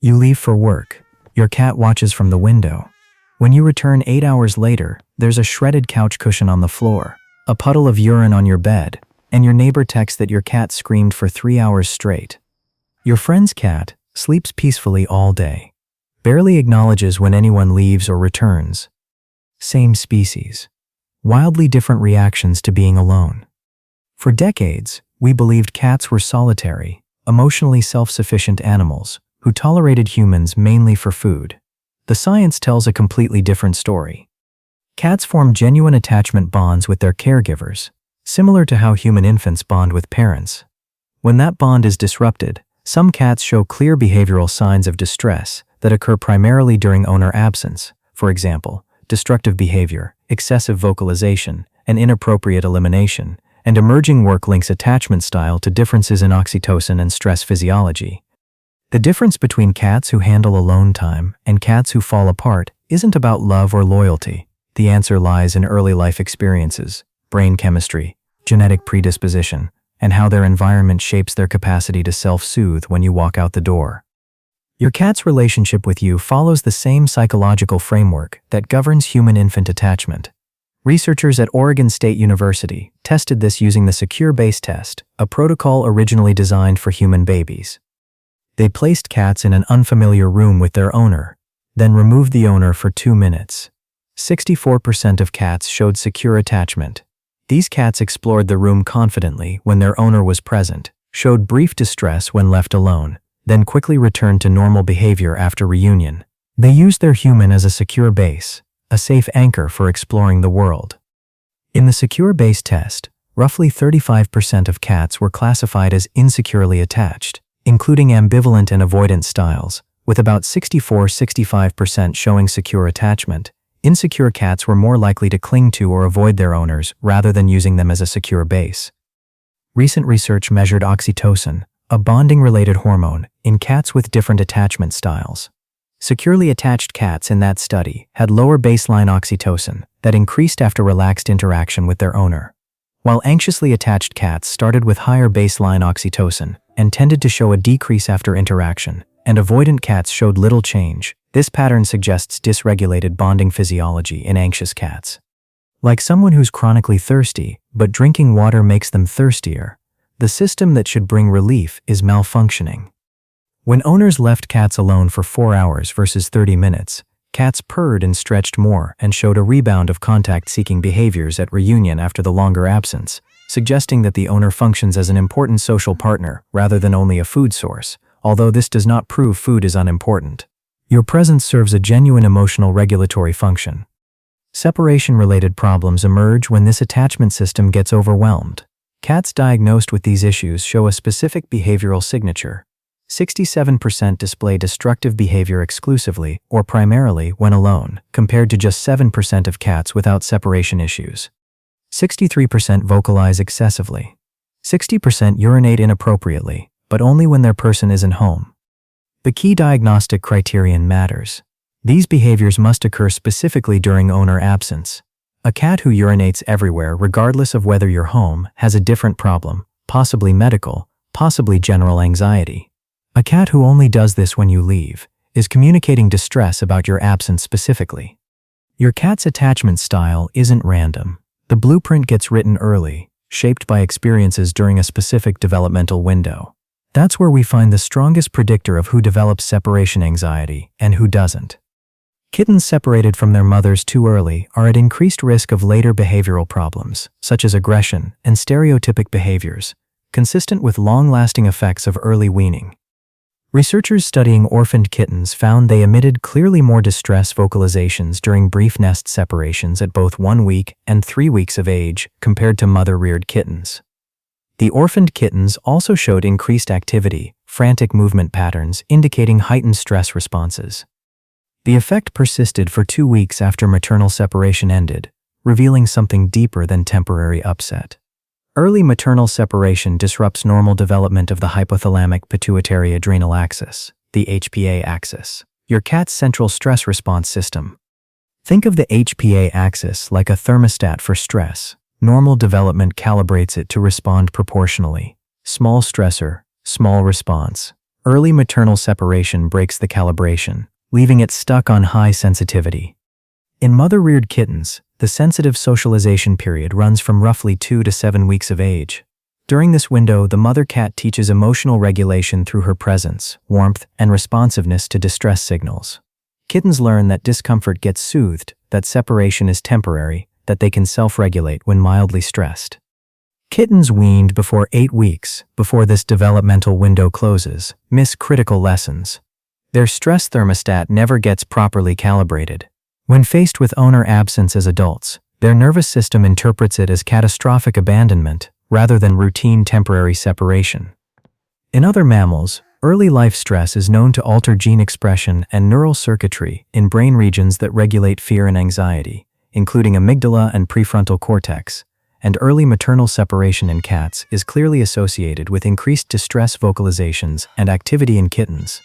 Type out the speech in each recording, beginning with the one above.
You leave for work. Your cat watches from the window. When you return 8 hours later, there's a shredded couch cushion on the floor, a puddle of urine on your bed, and your neighbor texts that your cat screamed for 3 hours straight. Your friend's cat sleeps peacefully all day, barely acknowledges when anyone leaves or returns. Same species. Wildly different reactions to being alone. For decades, we believed cats were solitary, emotionally self-sufficient animals who tolerated humans mainly for food. The science tells a completely different story. Cats form genuine attachment bonds with their caregivers, similar to how human infants bond with parents. When that bond is disrupted, some cats show clear behavioral signs of distress that occur primarily during owner absence. For example, destructive behavior, excessive vocalization, and inappropriate elimination, and emerging work links attachment style to differences in oxytocin and stress physiology. The difference between cats who handle alone time and cats who fall apart isn't about love or loyalty. The answer lies in early life experiences, brain chemistry, genetic predisposition, and how their environment shapes their capacity to self-soothe when you walk out the door. Your cat's relationship with you follows the same psychological framework that governs human-infant attachment. Researchers at Oregon State University tested this using the Secure Base Test, a protocol originally designed for human babies. They placed cats in an unfamiliar room with their owner, then removed the owner for 2 minutes. 64% of cats showed secure attachment. These cats explored the room confidently when their owner was present, showed brief distress when left alone, then quickly returned to normal behavior after reunion. They used their human as a secure base, a safe anchor for exploring the world. In the Secure Base Test, roughly 35% of cats were classified as insecurely attached, including ambivalent and avoidant styles, with about 64–65% showing secure attachment. Insecure cats were more likely to cling to or avoid their owners rather than using them as a secure base. Recent research measured oxytocin, a bonding-related hormone, in cats with different attachment styles. Securely attached cats in that study had lower baseline oxytocin that increased after relaxed interaction with their owner, while anxiously attached cats started with higher baseline oxytocin and tended to show a decrease after interaction, and avoidant cats showed little change. This pattern suggests dysregulated bonding physiology in anxious cats. Like someone who's chronically thirsty, but drinking water makes them thirstier, the system that should bring relief is malfunctioning. When owners left cats alone for 4 hours versus 30 minutes, cats purred and stretched more and showed a rebound of contact-seeking behaviors at reunion after the longer absence, suggesting that the owner functions as an important social partner rather than only a food source, although this does not prove food is unimportant. Your presence serves a genuine emotional regulatory function. Separation-related problems emerge when this attachment system gets overwhelmed. Cats diagnosed with these issues show a specific behavioral signature. 67% display destructive behavior exclusively or primarily when alone, compared to just 7% of cats without separation issues. 63% vocalize excessively. 60% urinate inappropriately, but only when their person isn't home. The key diagnostic criterion matters. These behaviors must occur specifically during owner absence. A cat who urinates everywhere, regardless of whether you're home, has a different problem, possibly medical, possibly general anxiety. A cat who only does this when you leave is communicating distress about your absence specifically. Your cat's attachment style isn't random. The blueprint gets written early, shaped by experiences during a specific developmental window. That's where we find the strongest predictor of who develops separation anxiety and who doesn't. Kittens separated from their mothers too early are at increased risk of later behavioral problems, such as aggression and stereotypic behaviors, consistent with long-lasting effects of early weaning. Researchers studying orphaned kittens found they emitted clearly more distress vocalizations during brief nest separations at both 1 week and 3 weeks of age compared to mother-reared kittens. The orphaned kittens also showed increased activity, frantic movement patterns indicating heightened stress responses. The effect persisted for 2 weeks after maternal separation ended, revealing something deeper than temporary upset. Early maternal separation disrupts normal development of the hypothalamic pituitary adrenal axis, the HPA axis, your cat's central stress response system. Think of the HPA axis like a thermostat for stress. Normal development calibrates it to respond proportionally. Small stressor, small response. Early maternal separation breaks the calibration, leaving it stuck on high sensitivity. In mother-reared kittens, the sensitive socialization period runs from roughly 2 to 7 weeks of age. During this window, the mother cat teaches emotional regulation through her presence, warmth, and responsiveness to distress signals. Kittens learn that discomfort gets soothed, that separation is temporary, that they can self-regulate when mildly stressed. Kittens weaned before 8 weeks, before this developmental window closes, miss critical lessons. Their stress thermostat never gets properly calibrated. When faced with owner absence as adults, their nervous system interprets it as catastrophic abandonment rather than routine temporary separation. In other mammals, early life stress is known to alter gene expression and neural circuitry in brain regions that regulate fear and anxiety, including amygdala and prefrontal cortex, and early maternal separation in cats is clearly associated with increased distress vocalizations and activity in kittens.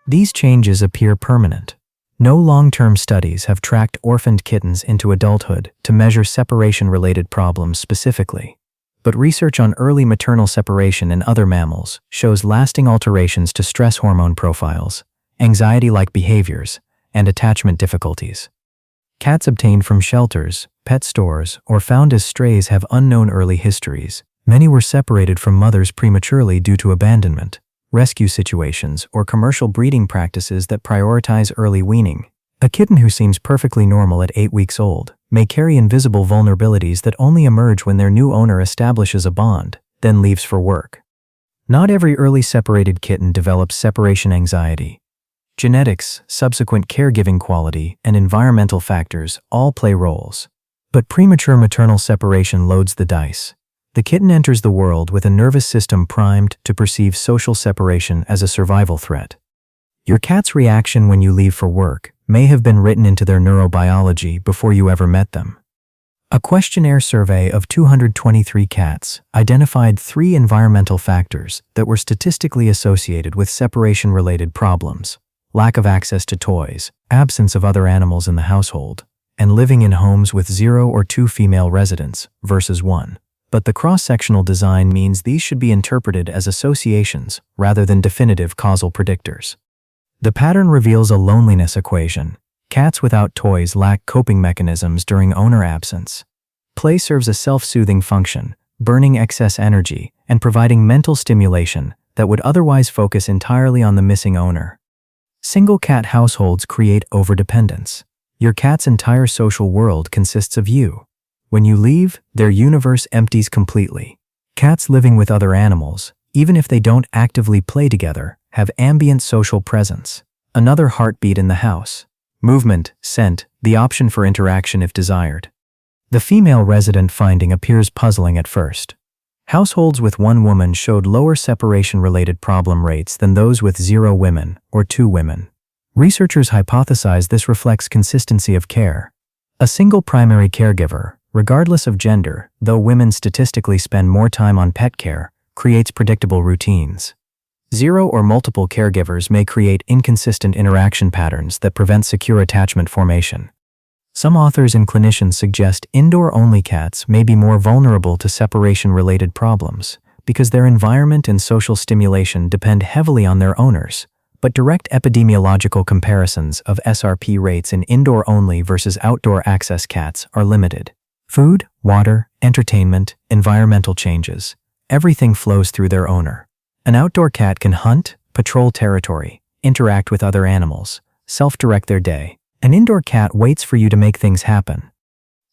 These changes appear permanent. No long-term studies have tracked orphaned kittens into adulthood to measure separation-related problems specifically, but research on early maternal separation in other mammals shows lasting alterations to stress hormone profiles, anxiety-like behaviors, and attachment difficulties. Cats obtained from shelters, pet stores, or found as strays have unknown early histories. Many were separated from mothers prematurely due to abandonment, rescue situations, or commercial breeding practices that prioritize early weaning. A kitten who seems perfectly normal at 8 weeks old may carry invisible vulnerabilities that only emerge when their new owner establishes a bond, then leaves for work. Not every early separated kitten develops separation anxiety. Genetics, subsequent caregiving quality, and environmental factors all play roles. But premature maternal separation loads the dice. The kitten enters the world with a nervous system primed to perceive social separation as a survival threat. Your cat's reaction when you leave for work may have been written into their neurobiology before you ever met them. A questionnaire survey of 223 cats identified 3 environmental factors that were statistically associated with separation-related problems: lack of access to toys, absence of other animals in the household, and living in homes with 0 or 2 female residents versus 1. But the cross-sectional design means these should be interpreted as associations rather than definitive causal predictors. The pattern reveals a loneliness equation. Cats without toys lack coping mechanisms during owner absence. Play serves a self-soothing function, burning excess energy and providing mental stimulation that would otherwise focus entirely on the missing owner. Single cat households create overdependence. Your cat's entire social world consists of you. When you leave, their universe empties completely. Cats living with other animals, even if they don't actively play together, have ambient social presence. Another heartbeat in the house. Movement, scent, the option for interaction if desired. The female resident finding appears puzzling at first. Households with 1 woman showed lower separation-related problem rates than those with 0 women or 2 women. Researchers hypothesize this reflects consistency of care. A single primary caregiver, regardless of gender, though women statistically spend more time on pet care, creates predictable routines. 0 or multiple caregivers may create inconsistent interaction patterns that prevent secure attachment formation. Some authors and clinicians suggest indoor-only cats may be more vulnerable to separation-related problems because their environment and social stimulation depend heavily on their owners, but direct epidemiological comparisons of SRP rates in indoor-only versus outdoor access cats are limited. Food, water, entertainment, environmental changes, everything flows through their owner. An outdoor cat can hunt, patrol territory, interact with other animals, self-direct their day. An indoor cat waits for you to make things happen.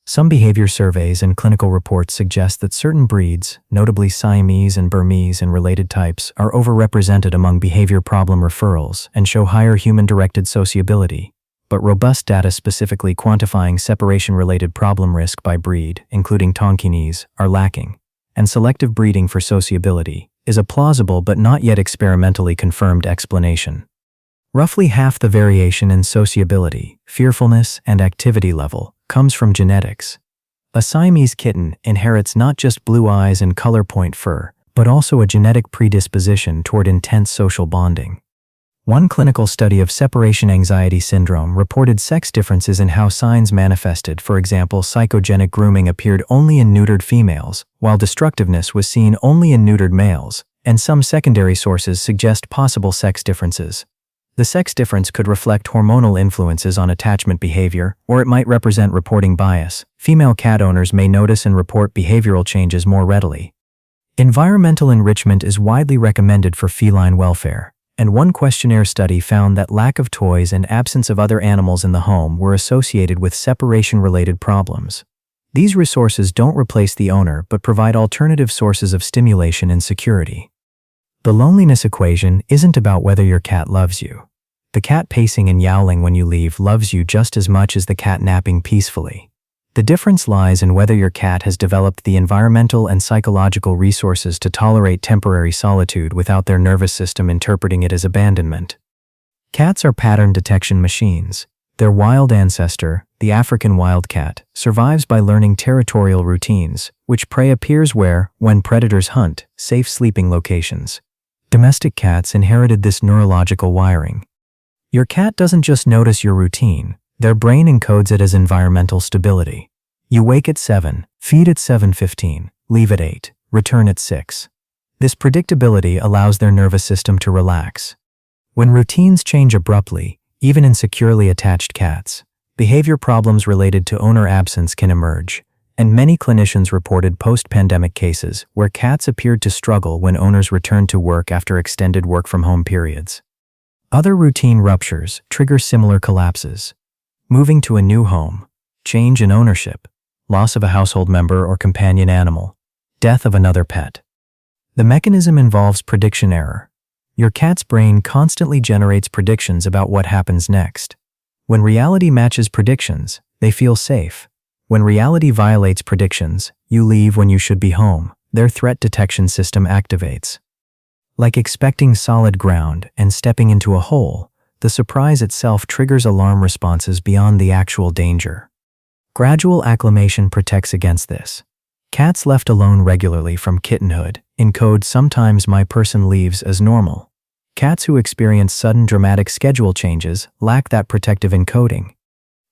Some behavior surveys and clinical reports suggest that certain breeds, notably Siamese and Burmese and related types, are overrepresented among behavior problem referrals and show higher human-directed sociability. But robust data specifically quantifying separation-related problem risk by breed, including Tonkinese, are lacking, and selective breeding for sociability is a plausible but not yet experimentally confirmed explanation. Roughly half the variation in sociability, fearfulness, and activity level comes from genetics. A Siamese kitten inherits not just blue eyes and color point fur, but also a genetic predisposition toward intense social bonding. One clinical study of separation anxiety syndrome reported sex differences in how signs manifested. For example, psychogenic grooming appeared only in neutered females, while destructiveness was seen only in neutered males, and some secondary sources suggest possible sex differences. The sex difference could reflect hormonal influences on attachment behavior, or it might represent reporting bias. Female cat owners may notice and report behavioral changes more readily. Environmental enrichment is widely recommended for feline welfare, and one questionnaire study found that lack of toys and absence of other animals in the home were associated with separation-related problems. These resources don't replace the owner but provide alternative sources of stimulation and security. The loneliness equation isn't about whether your cat loves you. The cat pacing and yowling when you leave loves you just as much as the cat napping peacefully. The difference lies in whether your cat has developed the environmental and psychological resources to tolerate temporary solitude without their nervous system interpreting it as abandonment. Cats are pattern detection machines. Their wild ancestor, the African wildcat, survives by learning territorial routines, which prey appears where, when predators hunt, safe sleeping locations. Domestic cats inherited this neurological wiring. Your cat doesn't just notice your routine, their brain encodes it as environmental stability. You wake at 7, feed at 7:15, leave at 8, return at 6. This predictability allows their nervous system to relax. When routines change abruptly, even in securely attached cats, behavior problems related to owner absence can emerge, and many clinicians reported post-pandemic cases where cats appeared to struggle when owners returned to work after extended work-from-home periods. Other routine ruptures trigger similar collapses. Moving to a new home, change in ownership, loss of a household member or companion animal, death of another pet. The mechanism involves prediction error. Your cat's brain constantly generates predictions about what happens next. When reality matches predictions, they feel safe. When reality violates predictions, you leave when you should be home, their threat detection system activates. Like expecting solid ground and stepping into a hole, the surprise itself triggers alarm responses beyond the actual danger. Gradual acclimation protects against this. Cats left alone regularly from kittenhood encode "sometimes my person leaves" as normal. Cats who experience sudden dramatic schedule changes lack that protective encoding.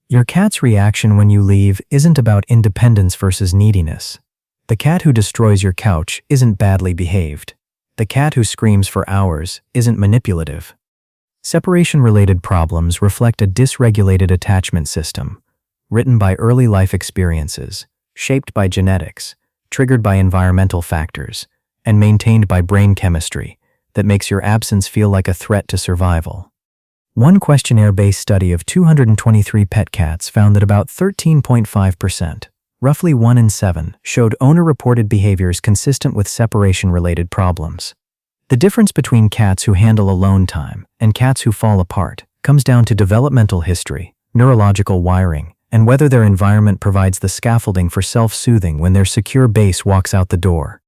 Your cat's reaction when you leave isn't about independence versus neediness. The cat who destroys your couch isn't badly behaved. The cat who screams for hours isn't manipulative. Separation-related problems reflect a dysregulated attachment system, written by early life experiences, shaped by genetics, triggered by environmental factors, and maintained by brain chemistry that makes your absence feel like a threat to survival. One questionnaire-based study of 223 pet cats found that about 13.5%, roughly 1 in 7, showed owner-reported behaviors consistent with separation-related problems. The difference between cats who handle alone time and cats who fall apart comes down to developmental history, neurological wiring, and whether their environment provides the scaffolding for self-soothing when their secure base walks out the door.